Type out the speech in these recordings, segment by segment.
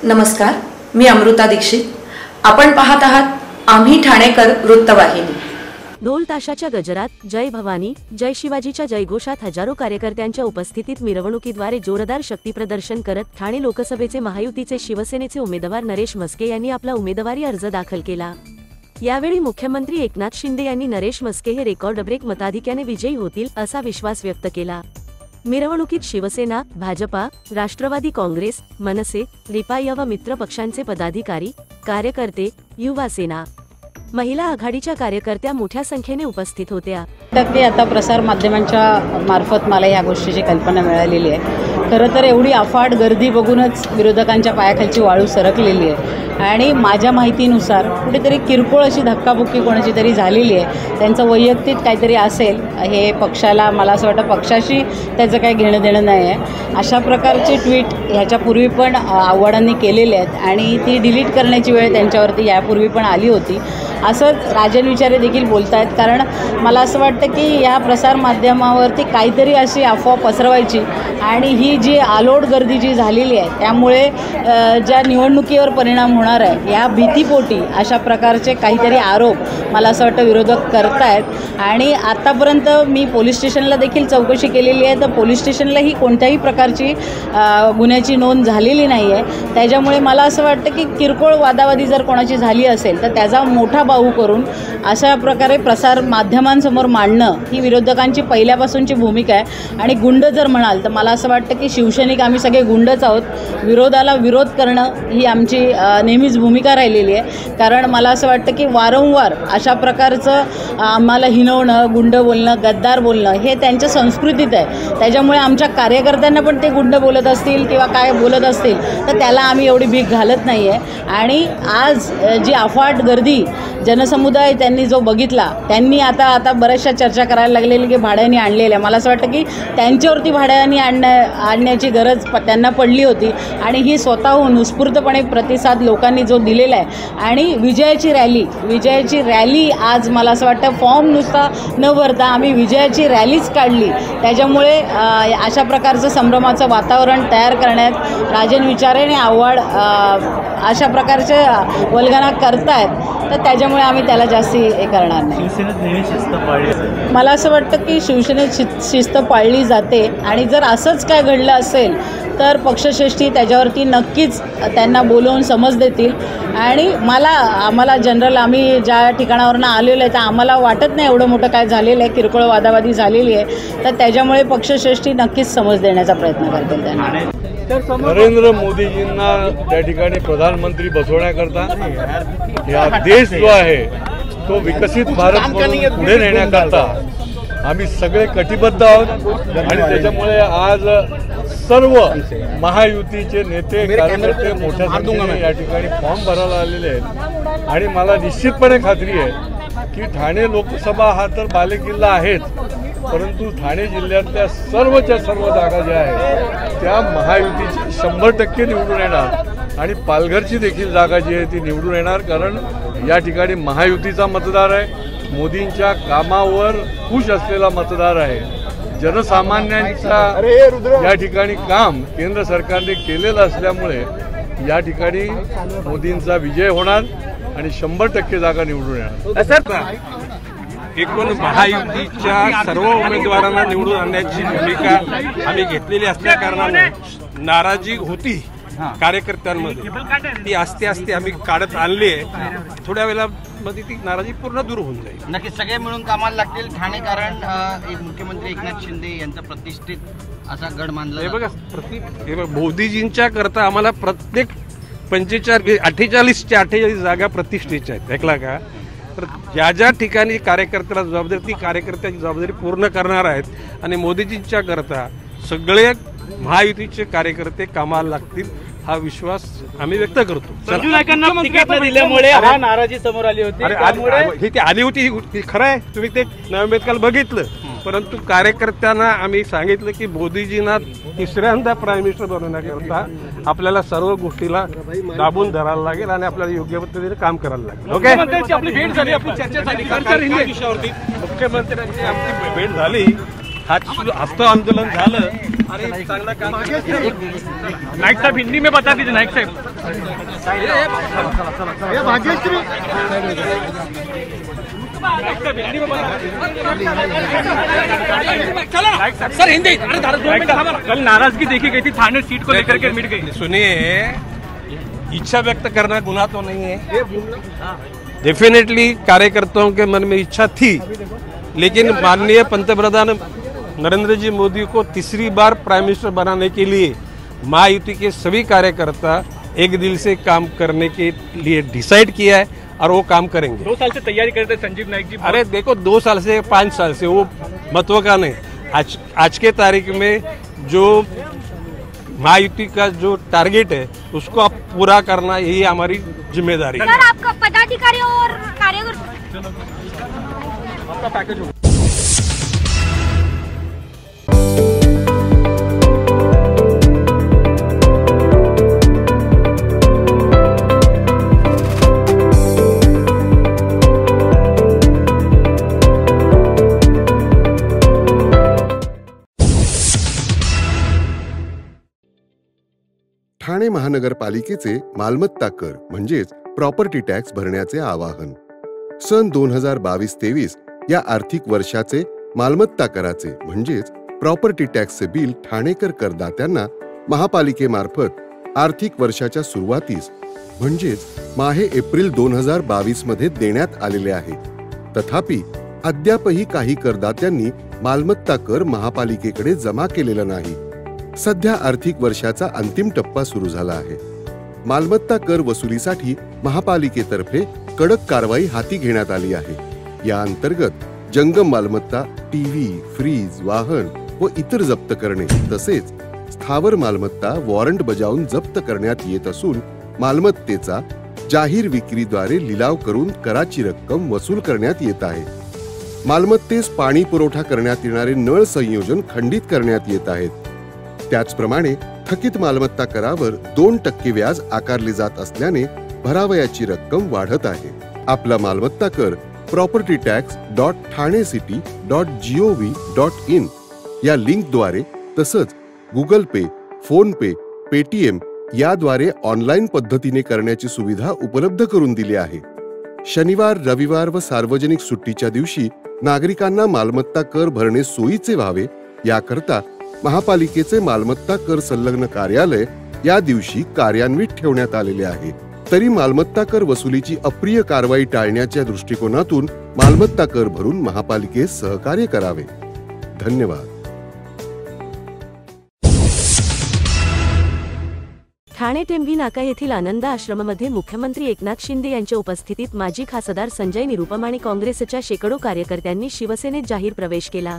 नमस्कार, मी अमृता दीक्षित. आपण पाहत आहात आम्ही ठाणेकर वृत्तवाहिनी. ढोल ताशाच्या गजरात जय भवानी जय शिवाजीच्या जयघोषात हजारो कार्यकर्त्यांच्या उपस्थितीत मिरवणुकीद्वारे जोरदार शक्तीप्रदर्शन करत ठाणे लोकसभेचे महायुतीचे शिवसेनेचे उमेदवार नरेश म्हस्के यांनी आपला उमेदवारी अर्ज दाखल केला. यावेळी मुख्यमंत्री एकनाथ शिंदे यांनी नरेश म्हस्के हे रेकॉर्ड ब्रेक मताधिक्याने विजयी होतील असा विश्वास व्यक्त केला. मिरवणुकीत शिवसेना, भाजपा, राष्ट्रवादी काँग्रेस, मनसे, रिपाई व मित्र पक्षांचे पदाधिकारी, कार्यकर्ते, युवा सेना, महिला आघाडीच्या कार्यकर्त्या मोठ्या संख्येने उपस्थित होत्या. आता प्रसार माध्यमांच्या मार्फत मला या गोष्टीची कल्पना मिळालेली आहे. खरं तर एवढी अफाट गर्दी बघूनच विरोधकांच्या पायाखालची वाळू सरकलेली आहे आणि माझ्या माहितीनुसार कुठेतरी किरकोळ अशी धक्काबुक्की कोणाची तरी झालेली आहे. त्यांचं वैयक्तिक काहीतरी असेल, हे पक्षाला, मला असं वाटतं पक्षाशी त्याचं काही घेणं देणं नाही आहे. अशा प्रकारचे ट्विट ह्याच्यापूर्वी पण आव्हाडांनी केलेले आहेत आणि ती डिलीट करण्याची वेळ त्यांच्यावरती यापूर्वी पण आली होती. असंच राजन विचारे देखील बोलत आहेत. कारण मला असं वाटतं की या प्रसार माध्यमावरती काहीतरी अशी अफवा पसरवायची आणि ही जी आलोड गर्दी जी झालेली आहे त्यामुळे ज्या निवडणुकीवर परिणाम होणार आहे या भीतीपोटी अशा प्रकारचे काहीतरी आरोप मला असं वाटतं विरोधक करत आहेत. आणि आत्तापर्यंत मी पोलीस स्टेशनला देखील चौकशी केलेली आहे, तर पोलीस स्टेशनलाही कोणत्याही प्रकारची गुन्ह्याची नोंद झालेली नाही आहे. त्याच्यामुळे मला असं वाटतं की किरकोळ वादावादी जर कोणाची झाली असेल तर त्याचा मोठा बाऊ करून अशा प्रकारे प्रसार माध्यमांसमोर मांडणं ही विरोधकांची पहिल्यापासूनची भूमिका आहे. आणि गुंड जर म्हणाल तर मला असं वाटतं की शिवसैनिक आम्ही सगळे गुंडच आहोत. विरोधाला विरोध करणं ही आमची नेहमीच भूमिका राहिलेली आहे. कारण मला असं वाटतं की वारंवार अशा प्रकारचं आम्हाला हिणवणं, गुंड बोलणं, गद्दार बोलणं हे त्यांच्या संस्कृतीत आहे. त्याच्यामुळे आमच्या कार्यकर्त्यांना पण ते गुंड बोलत असतील किंवा काय बोलत असतील तर त्याला आम्ही एवढी भीक घालत नाही आहे. आणि आज जी अफाट गर्दी जनसमुदाय त्यांनी जो बघितला, त्यांनी आता बऱ्याचशा चर्चा करायला लागलेली की भाड्याने आणलेल्या. मला असं वाटतं की त्यांच्यावरती भाड्याने आणण्याची गरज त्यांना पडली होती आणि ही स्वतःहून उत्स्फूर्तपणे प्रतिसाद लोकांनी जो दिलेला आहे. आणि विजयाची रॅली आज मला असं वाटतं फॉर्म नुसता न भरता आम्ही विजयाची रॅलीच काढली. त्याच्यामुळे अशा प्रकारचं संभ्रमाचं वातावरण तयार करण्यात राजन विचारे आणि आव्हाड अशा प्रकारचे वल्गना करतायत, तर त्याच्यामुळे आम्ही त्याला जास्ती हे करणार नाही. मला असं वाटतं की शिवसेनेत शिस्त पाळली जाते आणि जर असंच काय घडलं असेल तर पक्षश्रेष्ठी त्याच्यावरती नक्कीच त्यांना बोलवून समज देतील. आणि आम्हाला जनरल आम्ही ज्या ठिकाणावरून आलेलो आहे तर आम्हाला वाटत नाही एवढं मोठं काय झालेलं आहे, किरकोळ वादावादी झालेली आहे, तर त्याच्यामुळे पक्षश्रेष्ठी नक्कीच समज देण्याचा प्रयत्न करतील त्यांना. नरेंद्र मोदीजींना त्या ठिकाणी प्रधानमंत्री बसवण्याकरता या देश जो आहे तो विकसित भारत पुढे नेण्याकरता आम्ही सगळे कटिबद्ध आहोत. आणि त्याच्यामुळे आज सर्व महायुतीचे नेते, कार्यकर्ते मोठ्या संख्येने या ठिकाणी फॉर्म भरायला आलेले आहेत. आणि मला निश्चितपणे खात्री आहे की ठाणे लोकसभा हा तर बालेकिल्ला आहेच, परंतु ठाणे जिल्ह्यातल्या सर्वच्या सर्व जागा ज्या आहेत त्या महायुतीची 100% निवडून येणार. आणि पालघरची देखील जागा जी आहे ती निवडून येणार. कारण या ठिकाणी महायुतीचा मतदार आहे, मोदींच्या कामावर खुश असलेला मतदार आहे. जनसामान्यांच्या या ठिकाणी काम केंद्र सरकारने केलेलं असल्यामुळे या ठिकाणी मोदींचा विजय होणार आणि 100% जागा निवडून येणार. एकूण महायुतीच्या सर्व उमेदवारांना निवडून आणण्याची भूमिका आम्ही घेतलेली असल्या कारणाने नाराजी होती कार्यकर्त्यांमध्ये, ती आस्ते आस्ते आम्ही काढत आणली आहे. थोड्या वेळामध्ये ती नाराजी पूर्ण दूर होऊन जाईल. नक्की सगळे मिळून कामाला लागतील ठाणे. कारण मुख्यमंत्री एकनाथ शिंदे यांचा प्रतिष्ठित असा गड मानला. हे बघा मोदीजींच्या करता आम्हाला प्रत्येक 48 जागा प्रतिष्ठेच्या आहेत. ऐकला का? तर ज्या ठिकाणी कार्यकर्त्याला जबाबदारी, ती कार्यकर्त्याची जबाबदारी पूर्ण करणार आहेत. आणि मोदीजींच्या करता सगळे महायुतीचे कार्यकर्ते कामाला लागतील हा विश्वास आम्ही व्यक्त करतो. संजू नाईकांना तिकीट न दिल्यामुळे हा नाराजी समोर आली होती. ही ती आली होती, खरं आहे, तुम्ही ते नव्यात काल बघितलं. परंतु कार्यकर्त्यांना आम्ही सांगितलं की मोदीजींना तिसऱ्यांदा प्राईम मिनिस्टर बनवण्याकरता आपल्याला सर्व गोष्टीला दाबून धरायला लागेल आणि आपल्याला योग्य पद्धतीने काम करायला लागेल. ओके, आपली भेट झाली, आपली चर्चा झाली विषयावरती. मुख्यमंत्र्यांची आमची भेट झाली, हस्त आंदोलन झालं आणि चांगलं काम. नाईक साहेब हिंदी में बता दीजिए. नाईक साहेब सर हिंदी कल नाराजगी देखी गई थी थाने सीट को लेकर के मिट गई। सुनिए, इच्छा व्यक्त करना गुनाह तो नहीं है। डेफिनेटली कार्यकर्ताओं के मन में इच्छा थी, लेकिन माननीय पंतप्रधान नरेंद्र जी मोदी को तीसरी बार प्राइम मिनिस्टर बनाने के लिए महायुति के सभी कार्यकर्ता एक दिल से काम करने के लिए डिसाइड किया है और वो काम करेंगे। 2 साल से तैयारी करते संजीव नाइक जी। अरे देखो, 2 साल से 5 साल से वो महत्व का नहीं। आज के तारीख में जो महायुति का जो टारगेट है उसको आप पूरा करना, यही हमारी जिम्मेदारी है। सर, आपका पदाधिकारियों और कार्यकर्ता आपका पैकेज होगा। ठाणे महानगरपालिकेचे मालमत्ता कर म्हणजेच प्रॉपर्टी टॅक्स भरण्याचे आवाहन. सन 2022-23 या आर्थिक वर्षाचे मालमत्ता कराचे म्हणजेच प्रॉपर्टी टॅक्सचे बिल ठाणेकर करदात्यांना महापालिकेमार्फत आर्थिक वर्षाच्या सुरुवातीस म्हणजेच माहे एप्रिल 2022 मध्ये देण्यात आलेले आहे. तथापि अद्यापही काही करदात्यांनी मालमत्ता कर महापालिकेकडे जमा केलेला नाही. सध्या आर्थिक वर्षाचा अंतिम टप्पा सुरू झाला आहे. मालमत्ता कर वसुलीसाठी महापालिकेतर्फे कडक कारवाई हाती घेण्यात आली आहे. या अंतर्गत जंगम मालमत्ता, टीव्ही, फ्रीज, वाहन व इतर जप्त करणे तसेच स्थावर मालमत्ता वॉरंट बजावून जप्त करण्यात येत असून मालमत्तेचा जाहीर विक्रीद्वारे लिलाव करून कराची रक्कम वसूल करण्यात येत आहे. मालमत्तेस पाणी पुरवठा करण्यात येणारे नळ संयोजन खंडित करण्यात येत आहेत. त्याचप्रमाणे थकीत मालमत्ता करावर 2% व्याज आकारले जात असल्याने भरावयाची रक्कम वाढत आहे. आपला मालमत्ता कर propertytax.thanecity.gov.in या लिंकद्वारे तसंच गुगल पे, फोन पे, पेटीएम याद्वारे ऑनलाईन पद्धतीने करण्याची सुविधा उपलब्ध करून दिली आहे. शनिवार, रविवार व सार्वजनिक सुट्टीच्या दिवशी नागरिकांना मालमत्ता कर भरणे सोयीचे व्हावे याकरता महापालिकेचे मालमत्ता कर संलग्न कार्यालय या दिवशी कार्यान्वित ठेवण्यात आलेले आहे. तरी मालमत्ता कर वसुलीची अप्रिय कारवाई टाळण्याच्या दृष्टिकोनातून मालमत्ता कर भरून महापालिकेस सहकार्य करावे. धन्यवाद. ठाणे टेंभी नाका येथील आनंद आश्रममध्ये मुख्यमंत्री एकनाथ शिंदे यांच्या उपस्थितीत माजी खासदार संजय निरुपम आणि काँग्रेसच्या शेकडो कार्यकर्त्यांनी शिवसेनेत जाहीर प्रवेश केला.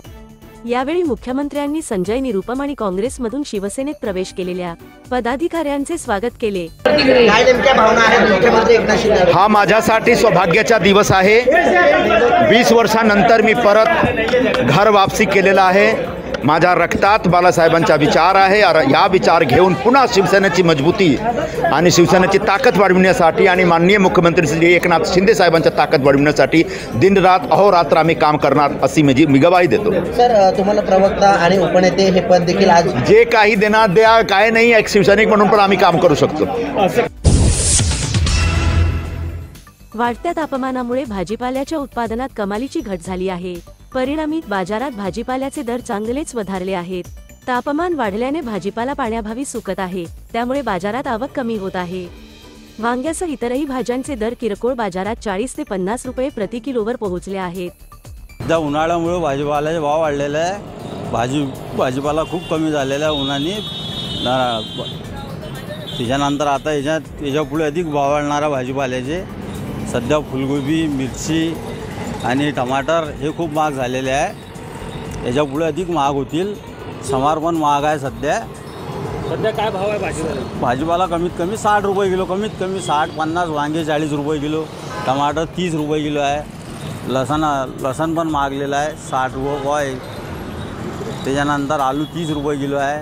यावेळी मुख्यमंत्र्यांनी संजय निरुपम आणि काँग्रेसमधून शिवसेनेत प्रवेश केलेल्या पदाधिकाऱ्यांचे स्वागत केले. काय नेमक्या भावना आहेत मुख्यमंत्री एकनाथ शिंदे? हा माझ्यासाठी सौभाग्याचा दिवस आहे. 20 वर्षानंतर मी परत घर वापसी केलेला आहे. माझ्या रक्तात बाळासाहेबांचा विचार आहे. या विचार घेऊन पुन्हा शिवसेनेची मजबूती आणि शिवसेनेची ताकद वाढविण्यासाठी आणि माननीय मुख्यमंत्री श्री एकनाथ शिंदे साहेबांच्या ताकद वाढविण्यासाठी दिनरात अहोरात्र आम्ही काम करणार अशी मी गवाही देतो. सर, तुम्हाला प्रवक्ता आणि उपनेते हे पद देखील आज जे काही देणार द्या, काय नाही, एक शिवसैनिक म्हणून पण आम्ही काम करू शकतो. वाढत्या तापमानामुळे भाजीपाल्याच्या उत्पादनात कमालीची घट झाली आहे. परिणामी बाजारात भाजीपाल्याचे दर चांगलेच वधारले आहेत. तापमान वाढल्याने भाजीपाला पाण्याभावी सुकत आहे, त्यामुळे बाजारात आवक कमी होत आहे. वांग्यासह इतरही भाज्यांचे दर किरकोळ बाजारात 40 ते 50 रुपये प्रति किलोवर पोहोचले आहेत. सध्या उन्हाळ्यामुळे भाजीपाल्याचे भाव वाढलेले आहे. भाजीपाला खूप कमी झालेला आहे उन्हाने. त्याच्यानंतर आता याच्यापुढे अधिक भाव वाढणारा भाजीपाल्याचे. सध्या फुलगोबी, मिरची आणि टमाटर हे खूप महाग झालेले आहे. याच्यापुढे अधिक महाग होतील. समार पण महाग आहे. सध्या काय भाव आहे भाजीपाला? कमीत कमी 60 रुपये किलो, कमीत कमी 60-50. वांगे 40 रुपये किलो, टमाटर 30 रुपये किलो आहे. लसण पण महागलेलं आहे, 60 रुपये. त्याच्यानंतर आलू 30 रुपये किलो आहे.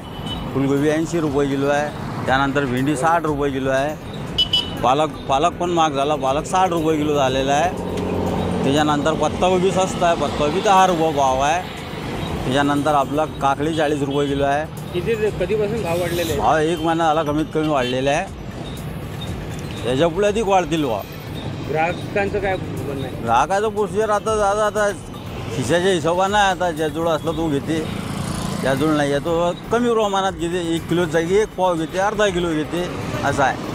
फुलगोबी 80 रुपये किलो आहे. त्यानंतर भेंडी 60 रुपये किलो आहे. पालक पण महाग झाला. पालक 60 रुपये किलो झालेला आहे. त्याच्यानंतर पत्तागोबी स्वस्त आहे. पत्तागोबी 10 रुपये भाव आहे. त्याच्यानंतर आपला काकडी 40 रुपये किलो आहे. कधीपासून भाव वाढलेले? भाव 1 महिना झाला कमीत कमी वाढलेला आहे. याच्या पुढे अधिक वाढतील बा. ग्राहकांचं काय म्हणणं आहे? ग्राहकाचं प्रोसिजर आता खिशाच्या हिशोबानं आहे. आता ज्याजवळ असला तो घेते, ज्याजवळ नाही आहे तो कमी प्रमाणात घेते. 1 किलोचा जागी 1 पाव घेते, अर्धा किलो घेते, असं आहे.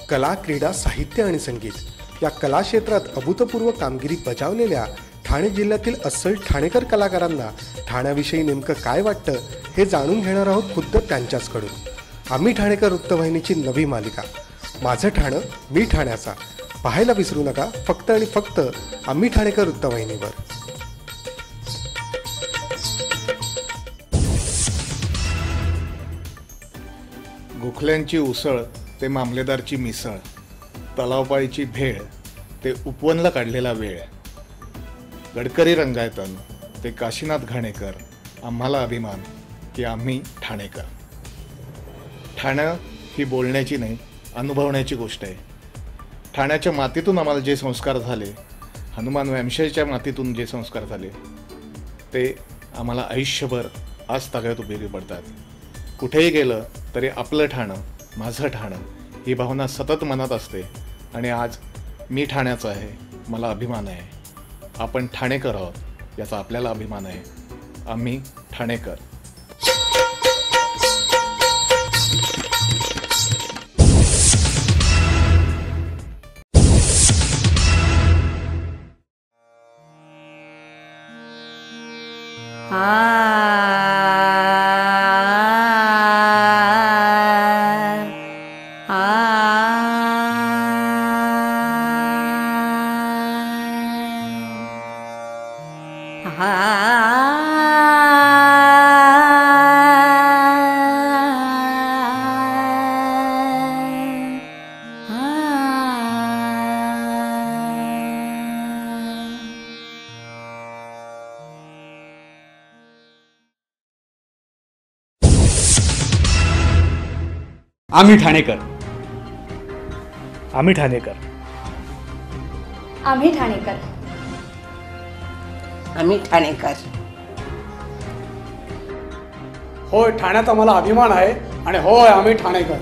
कला, क्रीडा, साहित्य आणि संगीत या कला क्षेत्रात अभूतपूर्व कामगिरी बजावलेल्या ठाणे जिल्ह्यातील अस्सल ठाणेकर कलाकारांना ठाण्याविषयी नेमकं काय वाटतं हे जाणून घेणार आहोत खुद्द त्यांच्याचकडून. आम्ही ठाणेकर वृत्तवाहिनीची नवी मालिका माझं ठाणं मी ठाण्याचा पाहायला विसरू नका, फक्त आणि फक्त आम्ही ठाणेकर वृत्तवाहिनीवर. गोखल्यांची उसळ ते मामलेदारची मिसळ, तलावपाळीची भेळ ते उपवनला काढलेला वेळ, गडकरी रंगायतन ते काशीनाथ घाणेकर, आम्हाला अभिमान की आम्ही ठाणेकर. ठाणं ही बोलण्याची नाही, अनुभवण्याची गोष्ट आहे. ठाण्याच्या मातीतून आम्हाला जे संस्कार झाले, हनुमान वॅमशेच्या मातीतून जे संस्कार झाले, ते आम्हाला आयुष्यभर आज तागायत उपयोगी पडतात. कुठेही गेलं तरी आपलं ठाणं, माझं ठाणं ही भावना सतत मनात असते. आणि आज मी ठाण्याचा आहे, मला अभिमान आहे. आपण ठाणेकर आहोत याचा आपल्याला अभिमान आहे. आम्ही ठाणेकर. आम्ही ठाणेकर. आम्ही ठाणेकर. आम्ही ठाणेकर. आम्ही ठाणेकर. होय, ठाण्यात आम्हाला अभिमान आहे आणि होय आम्ही ठाणेकर.